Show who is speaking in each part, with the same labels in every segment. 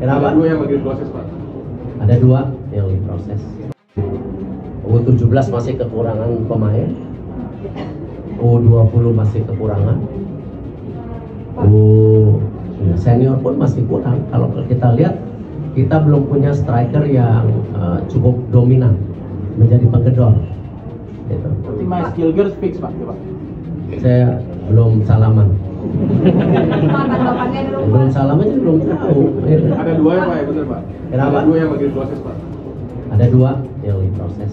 Speaker 1: Kenapa?
Speaker 2: Ada dua yang lagi proses, Pak.
Speaker 1: Ada dua yang diproses. U17 masih kekurangan pemain, U20 masih kekurangan, senior pun masih kurang. Kalau kita lihat, kita belum punya striker yang cukup dominan menjadi penggedor. Gitu.
Speaker 2: Berarti Mas Gilgers fix, Pak.
Speaker 1: Saya belum salaman. Belum salaman jadi belum tahu.
Speaker 2: Ada dua ya, Pak, ya benar, Pak.
Speaker 1: Kenapa?
Speaker 2: Ada dua yang lagi proses, Pak.
Speaker 1: Ada dua yang diproses.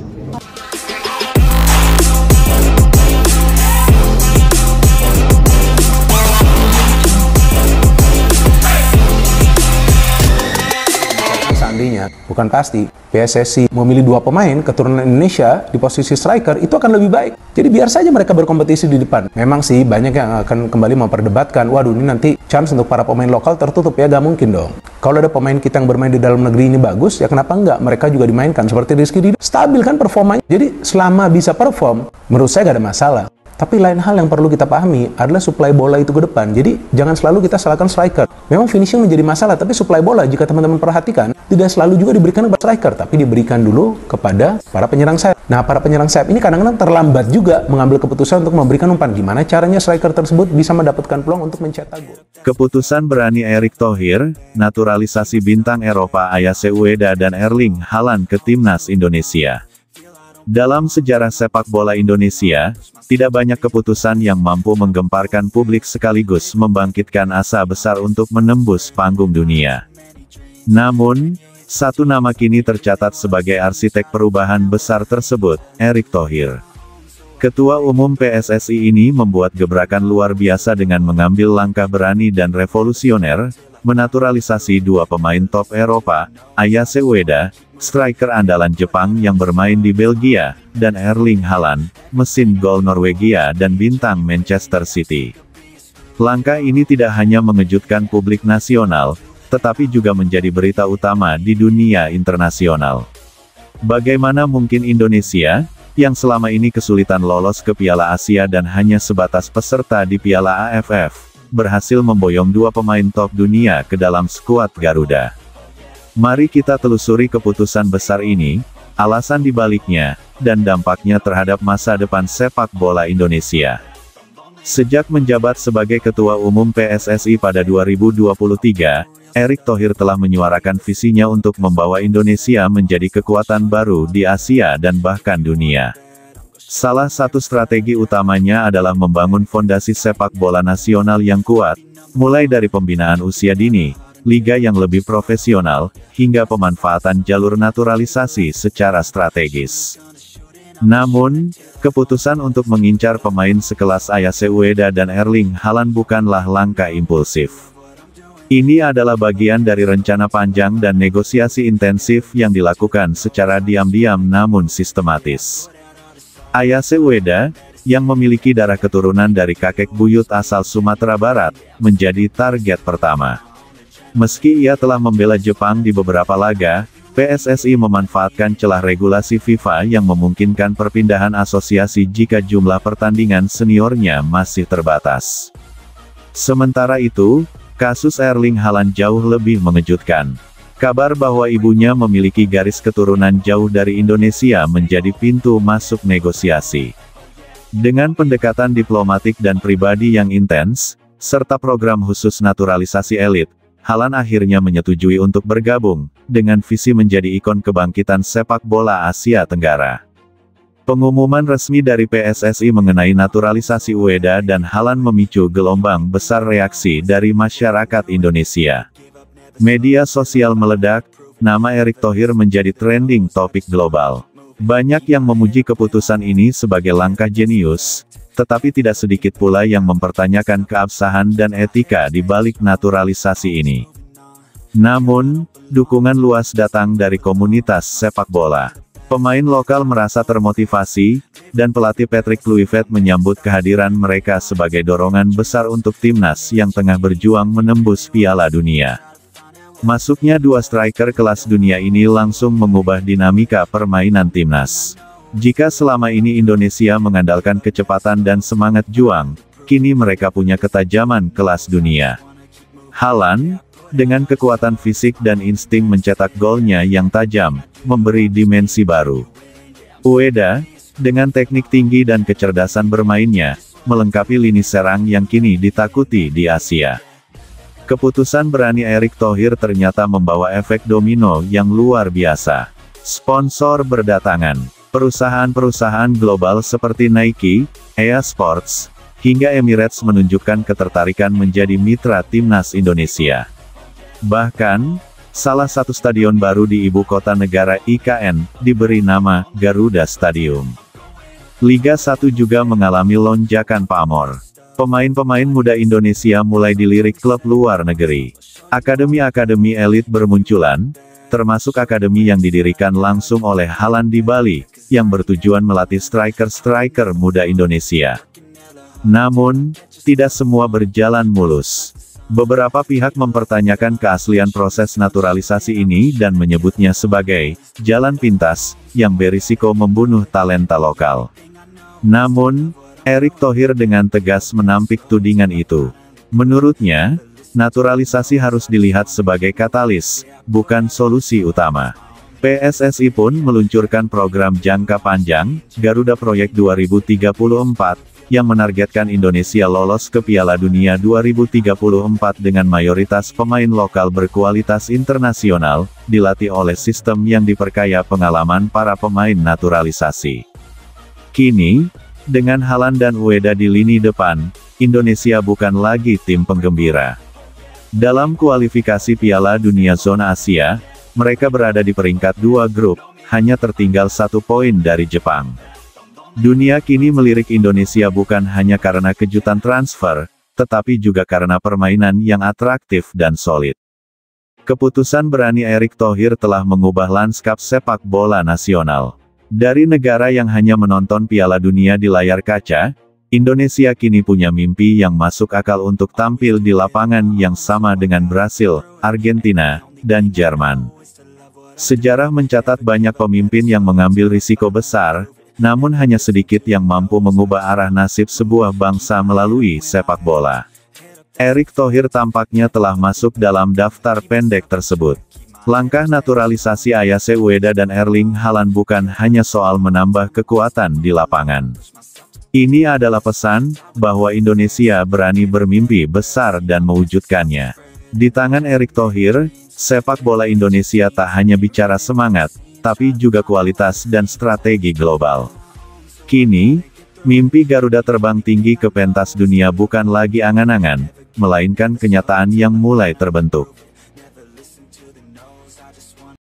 Speaker 3: Seandainya, bukan pasti, PSSI memilih dua pemain keturunan Indonesia di posisi striker, itu akan lebih baik. Jadi biar saja mereka berkompetisi di depan. Memang sih banyak yang akan kembali memperdebatkan, waduh ini nanti chance untuk para pemain lokal tertutup ya, gak mungkin dong. Kalau ada pemain kita yang bermain di dalam negeri ini bagus, ya kenapa enggak mereka juga dimainkan. Seperti Rizky Ridho, stabil kan performanya. Jadi selama bisa perform, menurut saya gak ada masalah. Tapi lain hal yang perlu kita pahami adalah suplai bola itu ke depan. Jadi jangan selalu kita salahkan striker. Memang finishing menjadi masalah, tapi suplai bola jika teman-teman perhatikan tidak selalu juga diberikan kepada striker, tapi diberikan dulu kepada para penyerang sayap. Nah, para penyerang sayap ini kadang-kadang terlambat juga mengambil keputusan untuk memberikan umpan. Gimana caranya striker tersebut bisa mendapatkan peluang untuk mencetak gol?
Speaker 4: Keputusan berani Erick Thohir, naturalisasi bintang Eropa Ayase Ueda dan Erling Haaland ke timnas Indonesia. Dalam sejarah sepak bola Indonesia, tidak banyak keputusan yang mampu menggemparkan publik sekaligus membangkitkan asa besar untuk menembus panggung dunia. Namun, satu nama kini tercatat sebagai arsitek perubahan besar tersebut, Erick Thohir. Ketua Umum PSSI ini membuat gebrakan luar biasa dengan mengambil langkah berani dan revolusioner, menaturalisasi dua pemain top Eropa, Ayase Ueda, striker andalan Jepang yang bermain di Belgia, dan Erling Haaland, mesin gol Norwegia dan bintang Manchester City. Langkah ini tidak hanya mengejutkan publik nasional, tetapi juga menjadi berita utama di dunia internasional. Bagaimana mungkin Indonesia, yang selama ini kesulitan lolos ke Piala Asia dan hanya sebatas peserta di Piala AFF, berhasil memboyong dua pemain top dunia ke dalam skuad Garuda? Mari kita telusuri keputusan besar ini, alasan dibaliknya, dan dampaknya terhadap masa depan sepak bola Indonesia. Sejak menjabat sebagai Ketua Umum PSSI pada 2023, Erick Thohir telah menyuarakan visinya untuk membawa Indonesia menjadi kekuatan baru di Asia dan bahkan dunia. Salah satu strategi utamanya adalah membangun fondasi sepak bola nasional yang kuat, mulai dari pembinaan usia dini, liga yang lebih profesional, hingga pemanfaatan jalur naturalisasi secara strategis. Namun, keputusan untuk mengincar pemain sekelas Ayase Ueda dan Erling Haaland bukanlah langkah impulsif. Ini adalah bagian dari rencana panjang dan negosiasi intensif yang dilakukan secara diam-diam namun sistematis. Ayase Ueda, yang memiliki darah keturunan dari kakek buyut asal Sumatera Barat, menjadi target pertama. Meski ia telah membela Jepang di beberapa laga, PSSI memanfaatkan celah regulasi FIFA yang memungkinkan perpindahan asosiasi jika jumlah pertandingan seniornya masih terbatas. Sementara itu, kasus Erling Haaland jauh lebih mengejutkan. Kabar bahwa ibunya memiliki garis keturunan jauh dari Indonesia menjadi pintu masuk negosiasi. Dengan pendekatan diplomatik dan pribadi yang intens, serta program khusus naturalisasi elit, Haaland akhirnya menyetujui untuk bergabung, dengan visi menjadi ikon kebangkitan sepak bola Asia Tenggara. Pengumuman resmi dari PSSI mengenai naturalisasi Ueda dan Haaland memicu gelombang besar reaksi dari masyarakat Indonesia. Media sosial meledak, nama Erick Thohir menjadi trending topik global. Banyak yang memuji keputusan ini sebagai langkah jenius, tetapi tidak sedikit pula yang mempertanyakan keabsahan dan etika di balik naturalisasi ini. Namun, dukungan luas datang dari komunitas sepak bola. Pemain lokal merasa termotivasi, dan pelatih Patrick Kluivert menyambut kehadiran mereka sebagai dorongan besar untuk timnas yang tengah berjuang menembus Piala Dunia. Masuknya dua striker kelas dunia ini langsung mengubah dinamika permainan timnas. Jika selama ini Indonesia mengandalkan kecepatan dan semangat juang, kini mereka punya ketajaman kelas dunia. Haaland, dengan kekuatan fisik dan insting mencetak golnya yang tajam, memberi dimensi baru. Ueda, dengan teknik tinggi dan kecerdasan bermainnya, melengkapi lini serang yang kini ditakuti di Asia. Keputusan berani Erick Thohir ternyata membawa efek domino yang luar biasa. Sponsor berdatangan, perusahaan-perusahaan global seperti Nike, EA Sports, hingga Emirates menunjukkan ketertarikan menjadi mitra timnas Indonesia. Bahkan, salah satu stadion baru di ibu kota negara IKN, diberi nama Garuda Stadium. Liga 1 juga mengalami lonjakan pamor. Pemain-pemain muda Indonesia mulai dilirik klub luar negeri. Akademi-akademi elit bermunculan, termasuk akademi yang didirikan langsung oleh Haaland di Bali, yang bertujuan melatih striker-striker muda Indonesia. Namun, tidak semua berjalan mulus. Beberapa pihak mempertanyakan keaslian proses naturalisasi ini dan menyebutnya sebagai jalan pintas, yang berisiko membunuh talenta lokal. Namun, Erick Thohir dengan tegas menampik tudingan itu. Menurutnya, naturalisasi harus dilihat sebagai katalis, bukan solusi utama. PSSI pun meluncurkan program jangka panjang, Garuda Project 2034, yang menargetkan Indonesia lolos ke Piala Dunia 2034 dengan mayoritas pemain lokal berkualitas internasional, dilatih oleh sistem yang diperkaya pengalaman para pemain naturalisasi. Kini, dengan Haaland dan Ueda di lini depan, Indonesia bukan lagi tim penggembira. Dalam kualifikasi Piala Dunia Zona Asia, mereka berada di peringkat 2 grup, hanya tertinggal 1 poin dari Jepang. Dunia kini melirik Indonesia bukan hanya karena kejutan transfer, tetapi juga karena permainan yang atraktif dan solid. Keputusan berani Erick Thohir telah mengubah lanskap sepak bola nasional. Dari negara yang hanya menonton Piala Dunia di layar kaca, Indonesia kini punya mimpi yang masuk akal untuk tampil di lapangan yang sama dengan Brasil, Argentina, dan Jerman. Sejarah mencatat banyak pemimpin yang mengambil risiko besar, namun hanya sedikit yang mampu mengubah arah nasib sebuah bangsa melalui sepak bola. Erick Thohir tampaknya telah masuk dalam daftar pendek tersebut. Langkah naturalisasi Ayase Ueda dan Erling Haaland bukan hanya soal menambah kekuatan di lapangan. Ini adalah pesan, bahwa Indonesia berani bermimpi besar dan mewujudkannya. Di tangan Erick Thohir, sepak bola Indonesia tak hanya bicara semangat, tapi juga kualitas dan strategi global. Kini, mimpi Garuda terbang tinggi ke pentas dunia bukan lagi angan-angan, melainkan kenyataan yang mulai terbentuk.